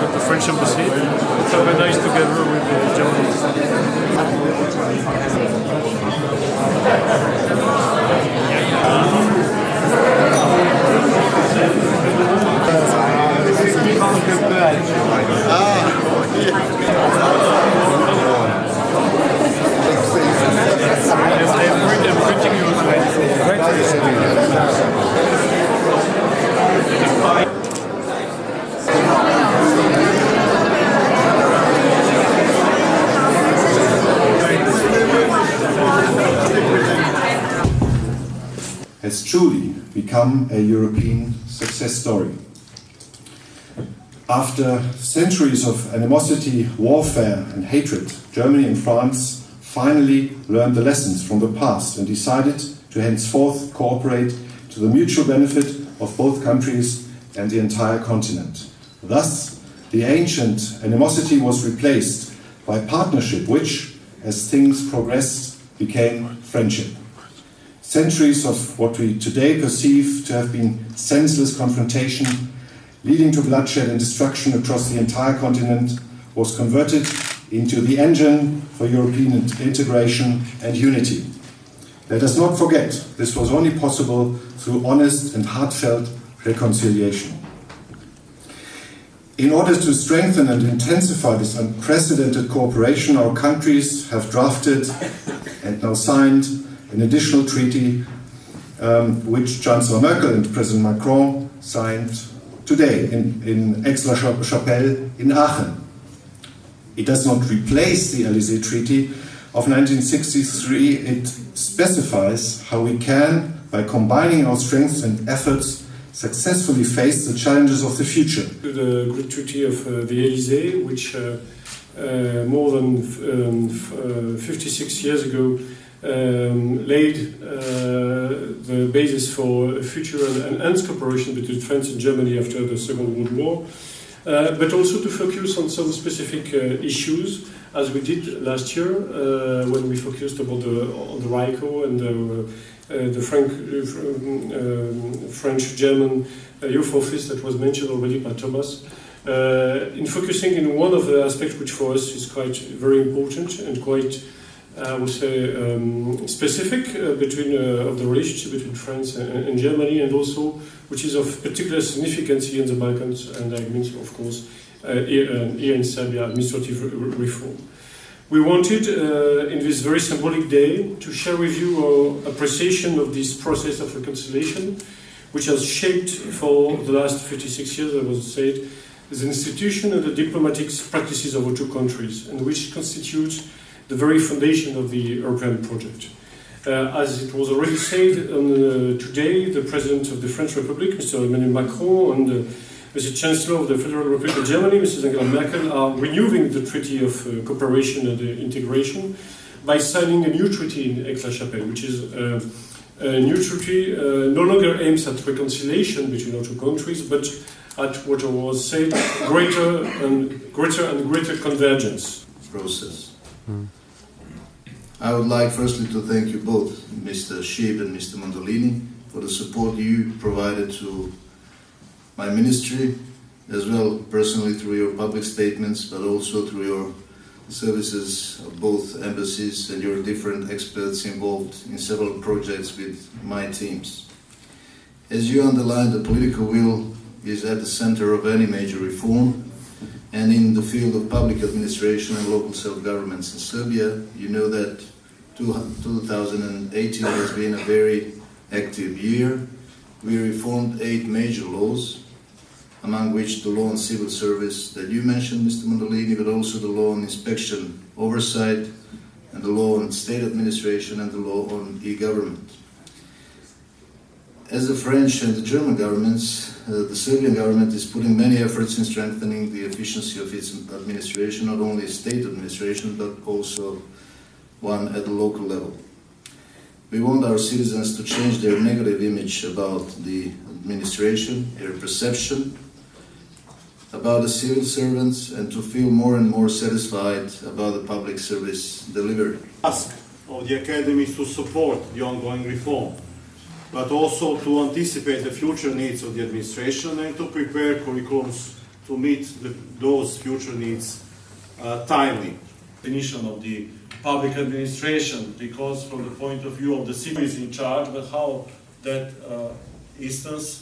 at the French embassy to organize together with the Germans. Has truly become a European success story. After centuries of animosity, warfare and hatred, Germany and France finally learned the lessons from the past and decided to henceforth cooperate to the mutual benefit of both countries and the entire continent. Thus, the ancient animosity was replaced by partnership which, as things progressed, became friendship. Centuries of what we today perceive to have been senseless confrontation, leading to bloodshed and destruction across the entire continent, was converted into the engine for European integration and unity. Let us not forget, this was only possible through honest and heartfelt reconciliation. In order to strengthen and intensify this unprecedented cooperation, our countries have drafted and now signed an additional treaty which Chancellor Merkel and President Macron signed today in Aix-la-Chapelle in Aachen. It does not replace the Élysée Treaty of 1963. It specifies how we can, by combining our strengths and efforts, successfully face the challenges of the future. The Great Treaty of the Élysée, which more than 56 years ago laid the basis for a future and enhanced cooperation between France and Germany after the Second World War, but also to focus on some specific issues, as we did last year when we focused on the RICO and the Franco-German Youth Office that was mentioned already by Thomas, in focusing in one of the aspects which for us is quite very important and quite, I would say, specific between of the relationship between France and Germany, and also which is of particular significance here in the Balkans, and I mean, of course, here in Serbia, administrative reform. We wanted, in this very symbolic day, to share with you our appreciation of this process of reconciliation, which has shaped for the last 56 years, I was said, the institution and the diplomatic practices of our two countries, and which constitutes the very foundation of the European project. As it was already said today, the President of the French Republic, Mr. Emmanuel Macron, and Mr. Chancellor of the Federal Republic of Germany, Mrs. Angela Merkel, are renewing the Treaty of Cooperation and Integration by signing a new treaty in Aix-la-Chapelle, which is a new treaty no longer aims at reconciliation between our two countries, but at what was said, greater and greater convergence process. I would like firstly to thank you both, Mr. Schieb and Mr. Mondolini, for the support you provided to my ministry, as well personally through your public statements, but also through your services of both embassies and your different experts involved in several projects with my teams. As you underlined, the political will is at the center of any major reform, and in the field of public administration and local self-governments in Serbia, you know that 2018 has been a very active year. We reformed 8 major laws, among which the law on civil service that you mentioned, Mr. Mondolini, but also the law on inspection oversight, and the law on state administration, and the law on e-government. As the French and the German governments, the Serbian government is putting many efforts in strengthening the efficiency of its administration, not only state administration, but also one at the local level. We want our citizens to change their negative image about the administration, their perception about the civil servants, and to feel more and more satisfied about the public service delivery. Ask of the Academy to support the ongoing reform, but also to anticipate the future needs of the administration and to prepare curriculums to meet those future needs timely. Definition of the public administration, because from the point of view of the civil is in charge, but how that instance